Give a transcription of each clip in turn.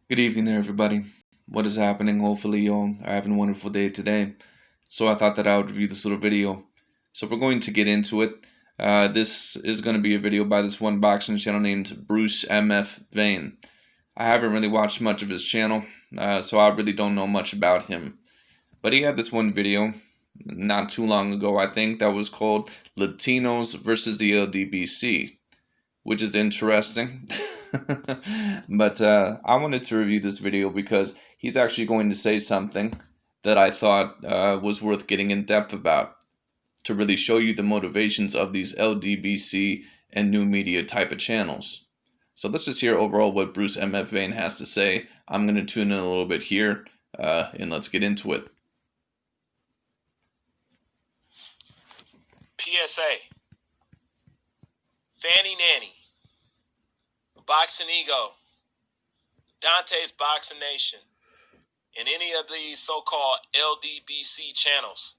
Good evening there, everybody. What is happening? Hopefully, y'all are having a wonderful day today. So, I thought that I would review this little video. So, we're going to get into it. This is going to be a video by this one boxing channel named BRUCE MF VANE. I haven't really watched much of his channel, so I really don't know much about him. But he had this one video not too long ago, I think, that was called Latinos versus the LDBC, which is interesting. But I wanted to review this video because he's actually going to say something that I thought was worth getting in depth about to really show you the motivations of these LDBC and new media type of channels. So let's just hear overall what BRUCE MF VANE has to say. I'm going to tune in a little bit here and let's get into it. PSA, Fanny Nanny, Boxing Ego, Dante's Boxing Nation, and any of these so-called LDBC channels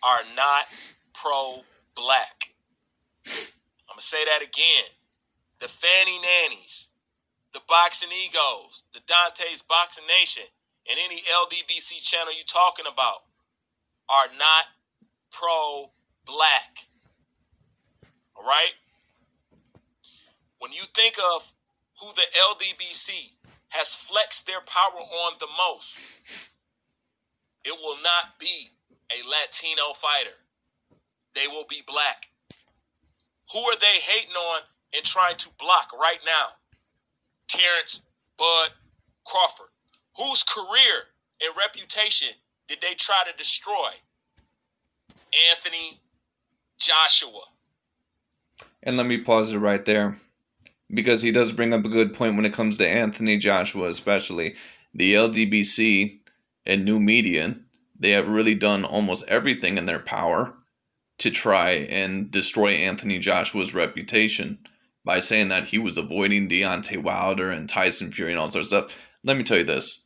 are not pro-black. I'm going to say that again. The Fanny Nannies, the Boxing Egos, the Dante's Boxing Nation, and any LDBC channel you're talking about are not pro-black. All right? When you think of who the LDBC has flexed their power on the most, it will not be a Latino fighter. They will be black. Who are they hating on and trying to block right now? Terrence Bud Crawford. Whose career and reputation did they try to destroy? Anthony Joshua. And let me pause it right there, because he does bring up a good point when it comes to Anthony Joshua, especially. The LDBC and new media, they have really done almost everything in their power to try and destroy Anthony Joshua's reputation by saying that he was avoiding Deontay Wilder and Tyson Fury and all sorts of stuff. Let me tell you this.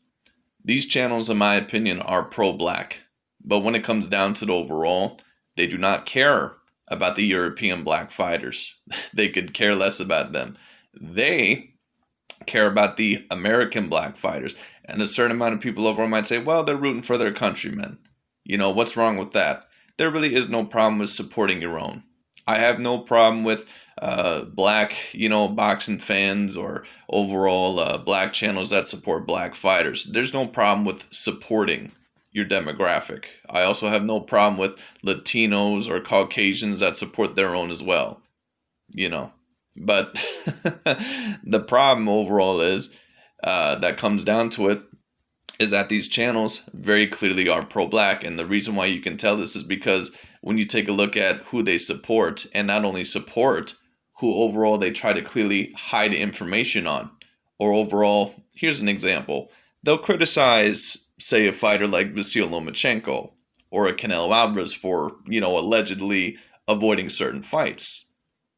These channels, in my opinion, are pro-black. But when it comes down to the overall, they do not care about the European black fighters. They could care less about them. They care about the American black fighters. And a certain amount of people overall might say, well, they're rooting for their countrymen. You know, what's wrong with that? There really is no problem with supporting your own. I have no problem with black, boxing fans or overall black channels that support black fighters. There's no problem with supporting your demographic. I also have no problem with Latinos or Caucasians that support their own as well. But the problem overall is that comes down to it is that these channels very clearly are pro-black. And the reason why you can tell this is because when you take a look at who they support, and not only support, who overall they try to clearly hide information on. Or overall, here's an example. They'll criticize, say, a fighter like Vasyl Lomachenko or a Canelo Alvarez for, allegedly avoiding certain fights.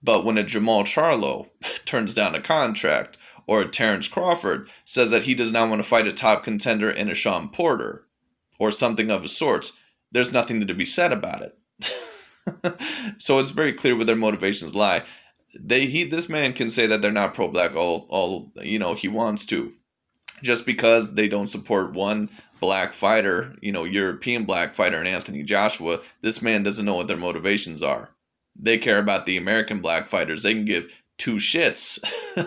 But when a Jamal Charlo turns down a contract, or a Terrence Crawford says that he does not want to fight a top contender in a Sean Porter, or something of a sort, there's nothing to be said about it. So it's very clear where their motivations lie. This man can say that they're not pro-black all he wants to, just because they don't support one black fighter, European black fighter, and Anthony Joshua. This man doesn't know what their motivations are. They care about the American black fighters. They can give two shits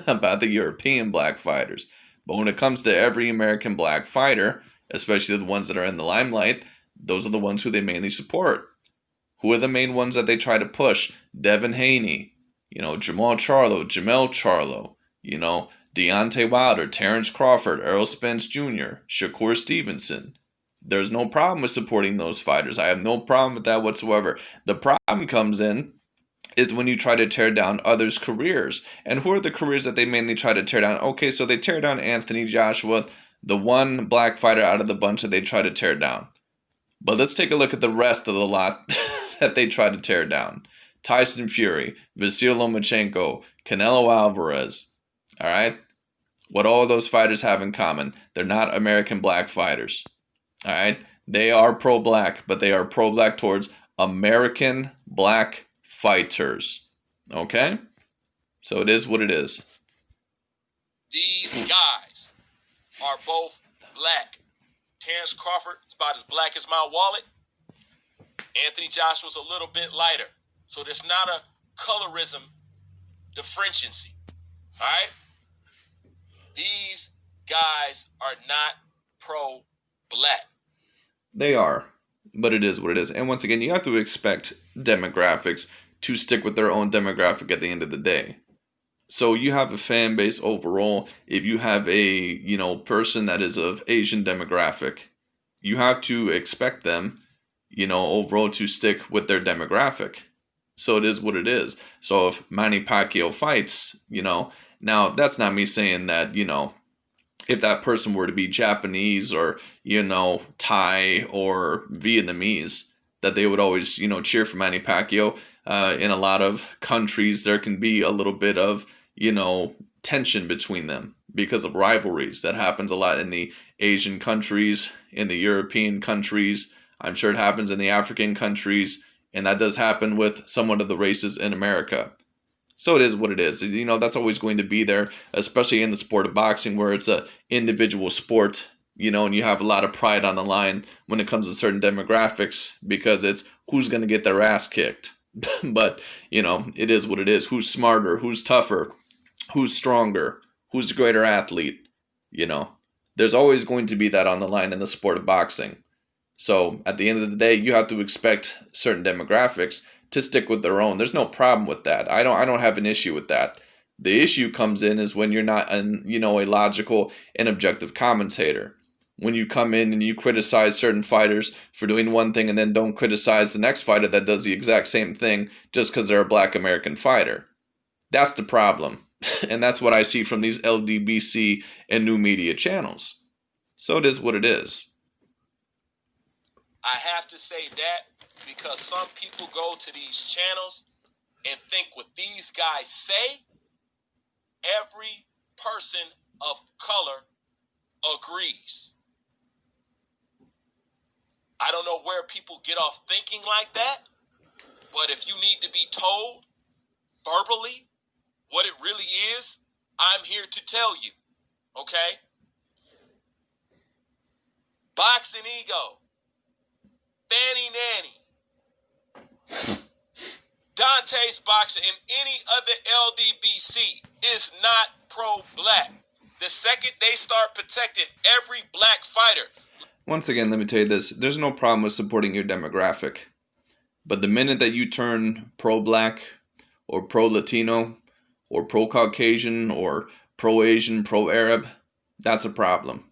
about the European black fighters. But when it comes to every American black fighter, especially the ones that are in the limelight, those are the ones who they mainly support. Who are the main ones that they try to push? Devin Haney, Jamal Charlo, Jamel Charlo, Deontay Wilder, Terrence Crawford, Errol Spence Jr., Shakur Stevenson. There's no problem with supporting those fighters. I have no problem with that whatsoever. The problem comes in is when you try to tear down others' careers. And who are the careers that they mainly try to tear down? Okay, so they tear down Anthony Joshua, the one black fighter out of the bunch that they try to tear down. But let's take a look at the rest of the lot that they try to tear down. Tyson Fury, Vasyl Lomachenko, Canelo Alvarez. All right? What all of those fighters have in common? They're not American black fighters. All right? They are pro-black, but they are pro-black towards American black fighters. Okay? So it is what it is. These guys are both black. Terrence Crawford is about as black as my wallet. Anthony Joshua's a little bit lighter. So there's not a colorism differentiancy. All right? These guys are not pro-black. They are, but it is what it is. And once again, you have to expect demographics to stick with their own demographic at the end of the day. So you have a fan base overall. If you have a, person that is of Asian demographic, you have to expect them, overall to stick with their demographic. So it is what it is. So if Manny Pacquiao fights, now that's not me saying that, if that person were to be Japanese or, Thai or Vietnamese, that they would always, cheer for Manny Pacquiao. In a lot of countries, there can be a little bit of, tension between them because of rivalries. That happens a lot in the Asian countries, in the European countries. I'm sure it happens in the African countries. And that does happen with somewhat of the races in America. So it is what it is. That's always going to be there, especially in the sport of boxing where it's a individual sport, and you have a lot of pride on the line when it comes to certain demographics because it's who's going to get their ass kicked. But, it is what it is. Who's smarter? Who's tougher? Who's stronger? Who's the greater athlete? There's always going to be that on the line in the sport of boxing. So at the end of the day, you have to expect certain demographics to stick with their own. There's no problem with that. I don't have an issue with that. The issue comes in is when you're not a logical and objective commentator. When you come in and you criticize certain fighters for doing one thing and then don't criticize the next fighter that does the exact same thing just because they're a black American fighter. That's the problem. And that's what I see from these LDBC and new media channels. So it is what it is. I have to say that because some people go to these channels and think what these guys say, every person of color agrees. I don't know where people get off thinking like that, but if you need to be told verbally what it really is, I'm here to tell you, okay? Boxing ego. Fanny Nanny, Dante's boxing, and any other LDBC is not pro-black. The second they start protecting every black fighter. Once again, let me tell you this. There's no problem with supporting your demographic. But the minute that you turn pro-black or pro-Latino or pro-Caucasian or pro-Asian, pro-Arab, that's a problem.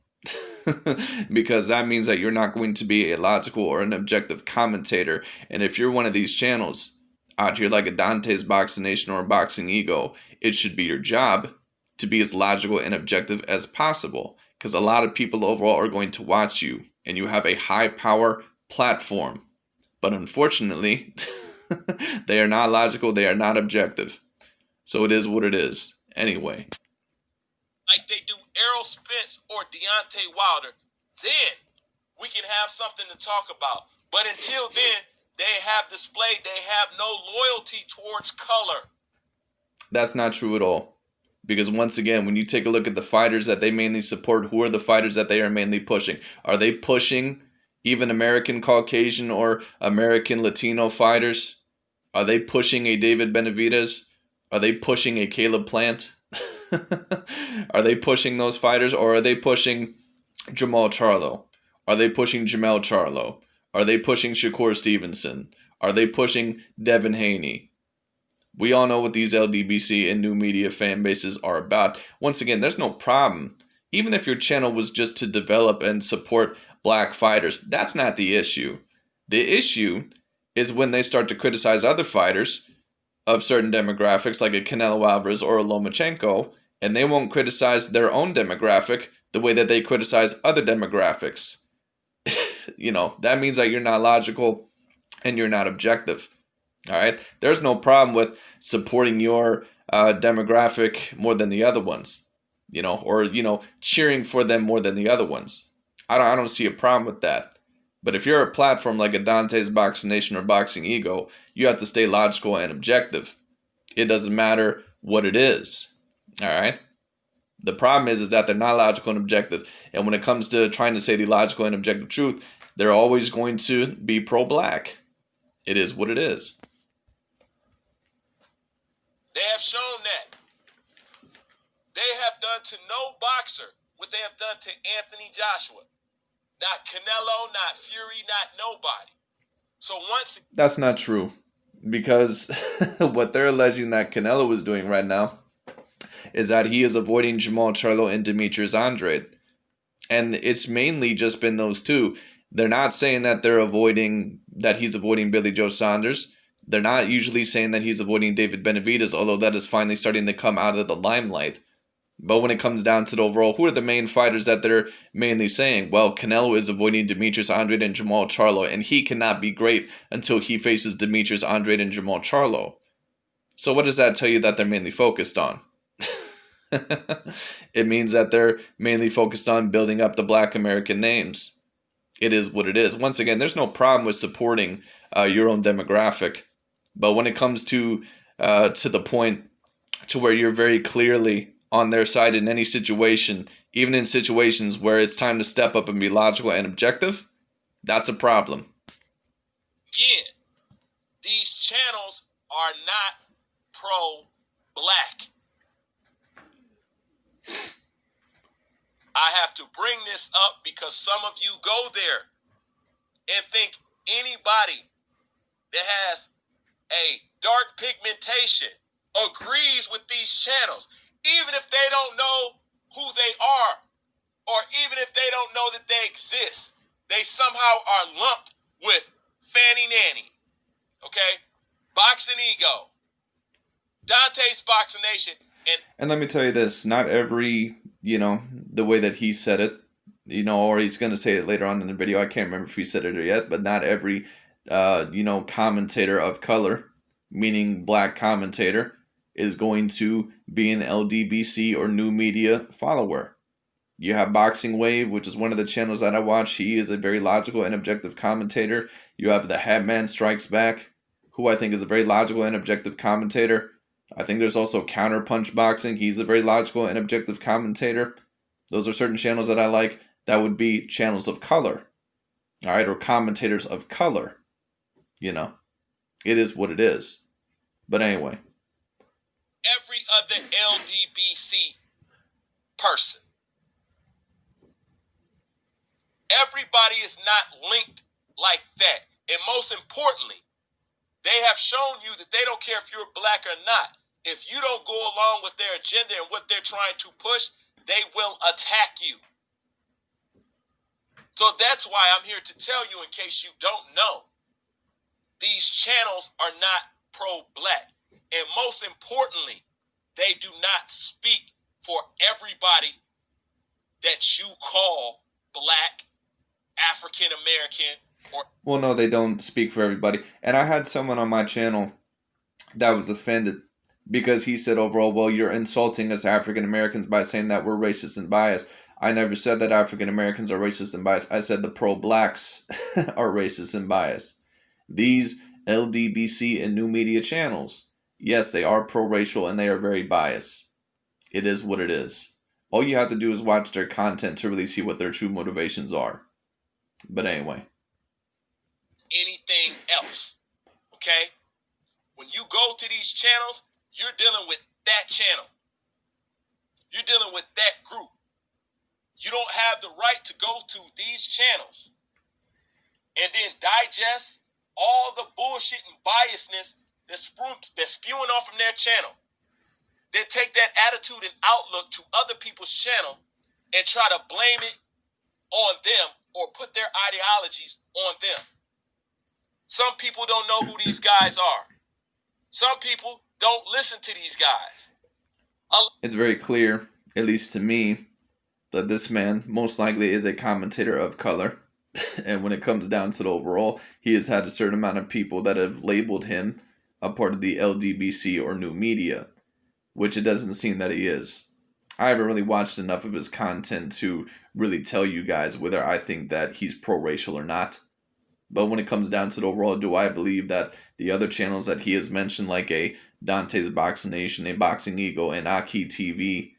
Because that means that you're not going to be a logical or an objective commentator. And if you're one of these channels out here like a Dante's Boxing Nation or a Boxing Ego, it should be your job to be as logical and objective as possible. Because a lot of people overall are going to watch you and you have a high power platform. But unfortunately, they are not logical. They are not objective. So it is what it is. Anyway. Like they do Errol Spence or Deontay Wilder, then we can have something to talk about. But until then, they have displayed they have no loyalty towards color. That's not true at all. Because once again, when you take a look at the fighters that they mainly support, who are the fighters that they are mainly pushing? Are they pushing even American Caucasian or American Latino fighters? Are they pushing a David Benavidez? Are they pushing a Caleb Plant? Are they pushing those fighters, or are they pushing Jamal Charlo? Are they pushing Jamel Charlo? Are they pushing Shakur Stevenson? Are they pushing Devin Haney? We all know what these LDBC and new media fan bases are about. Once again, there's no problem. Even if your channel was just to develop and support black fighters, that's not the issue. The issue is when they start to criticize other fighters of certain demographics like a Canelo Alvarez or a Lomachenko, and they won't criticize their own demographic the way that they criticize other demographics. That means that you're not logical and you're not objective. All right? There's no problem with supporting your demographic more than the other ones, or cheering for them more than the other ones. I don't see a problem with that. But if you're a platform like a Dante's Boxing Nation or Boxing Ego, you have to stay logical and objective. It doesn't matter what it is. All right? The problem is that they're not logical and objective. And when it comes to trying to say the logical and objective truth, they're always going to be pro-black. It is what it is. They have shown that. They have done to no boxer what they have done to Anthony Joshua. Not Canelo, not Fury, not nobody. So once... That's not true. Because what they're alleging that Canelo is doing right now is that he is avoiding Jamal Charlo and Demetrius Andrade. And it's mainly just been those two. They're not saying that he's avoiding Billy Joe Saunders. They're not usually saying that he's avoiding David Benavidez, although that is finally starting to come out of the limelight. But when it comes down to the overall, who are the main fighters that they're mainly saying? Well, Canelo is avoiding Demetrius Andrade and Jamal Charlo, and he cannot be great until he faces Demetrius Andrade and Jamal Charlo. So what does that tell you that they're mainly focused on? It means that they're mainly focused on building up the Black American names. It is what it is. Once again, there's no problem with supporting your own demographic. But when it comes to the point to where you're very clearly on their side in any situation, even in situations where it's time to step up and be logical and objective, that's a problem. Again, these channels are not pro-black. I have to bring this up because some of you go there and think anybody that has a dark pigmentation agrees with these channels, even if they don't know who they are, or even if they don't know that they exist. They somehow are lumped with Fanny Nanny. Okay? Boxing Ego. Dante's Boxing Nation. And let me tell you this, not every, the way that he said it, or he's going to say it later on in the video. I can't remember if he said it or yet, but not every, commentator of color, meaning black commentator, is going to be an LDBC or new media follower. You have Boxing Wave, which is one of the channels that I watch. He is a very logical and objective commentator. You have the Hatman Strikes Back, who I think is a very logical and objective commentator. I think there's also Counterpunch Boxing. He's a very logical and objective commentator. Those are certain channels that I like. That would be channels of color. All right, or commentators of color. It is what it is. But anyway. Every other LDBC person. Everybody is not linked like that. And most importantly, they have shown you that they don't care if you're black or not. If you don't go along with their agenda and what they're trying to push, they will attack you. So that's why I'm here to tell you, in case you don't know, these channels are not pro-black. And most importantly, they do not speak for everybody that you call black, African American, or... Well, no, they don't speak for everybody. And I had someone on my channel that was offended because he said overall, well, you're insulting us African Americans by saying that we're racist and biased. I never said that African Americans are racist and biased. I said the pro-blacks are racist and biased. These LDBC and new media channels, yes, they are pro-racial and they are very biased. It is what it is. All you have to do is watch their content to really see what their true motivations are. But anyway. Anything else, okay? When you go to these channels, you're dealing with that channel. You're dealing with that group. You don't have the right to go to these channels and then digest all the bullshit and biasness that's spewing off from their channel. Then take that attitude and outlook to other people's channel and try to blame it on them or put their ideologies on them. Some people don't know who these guys are. Some people don't listen to these guys. It's very clear, at least to me, that this man most likely is a commentator of color. And when it comes down to the overall, he has had a certain amount of people that have labeled him a part of the LDBC or new media, which it doesn't seem that he is. I haven't really watched enough of his content to really tell you guys whether I think that he's pro-racial or not. But when it comes down to the overall, do I believe that the other channels that he has mentioned, like a Dante's Boxing Nation, a Boxing Ego, and Aki TV,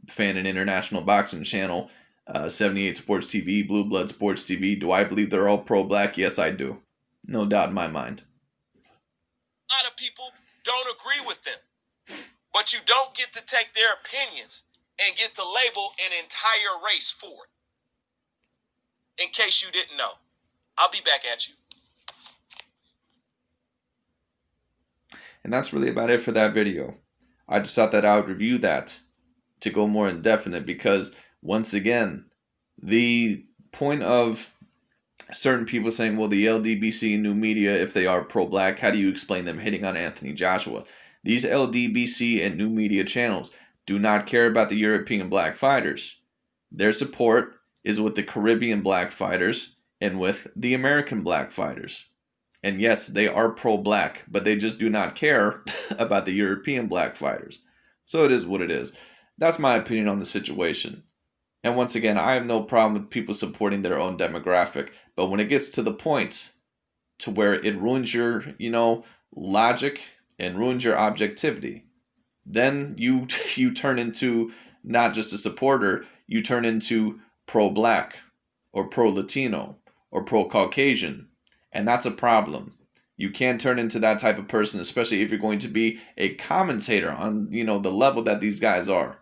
Fan and International Boxing Channel, 78 Sports TV, Blue Blood Sports TV. Do I believe they're all pro-black? Yes, I do. No doubt in my mind. A lot of people don't agree with them, but you don't get to take their opinions and get to label an entire race for it. In case you didn't know, I'll be back at you. And that's really about it for that video. I just thought that I would review that to go more indefinite, because once again, the point of certain people saying, well, the LDBC and new media, if they are pro-black, how do you explain them hitting on Anthony Joshua? These LDBC and new media channels do not care about the European black fighters. Their support is with the Caribbean black fighters and with the American black fighters. And yes, they are pro-black, but they just do not care about the European black fighters. So it is what it is. That's my opinion on the situation. And once again, I have no problem with people supporting their own demographic. But when it gets to the point to where it ruins your, logic and ruins your objectivity, then you turn into not just a supporter, you turn into pro-black or pro-Latino or pro-Caucasian. And that's a problem. You can't turn into that type of person, especially if you're going to be a commentator on, the level that these guys are.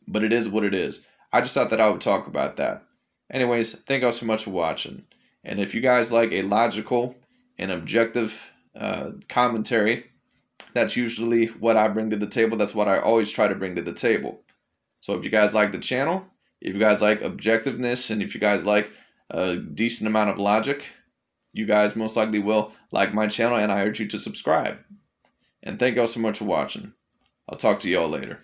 But it is what it is. I just thought that I would talk about that. Anyways, thank you all so much for watching. And if you guys like a logical and objective commentary, that's usually what I bring to the table. That's what I always try to bring to the table. So if you guys like the channel, if you guys like objectiveness, and if you guys like a decent amount of logic, you guys most likely will like my channel, and I urge you to subscribe. And thank you all so much for watching. I'll talk to you all later.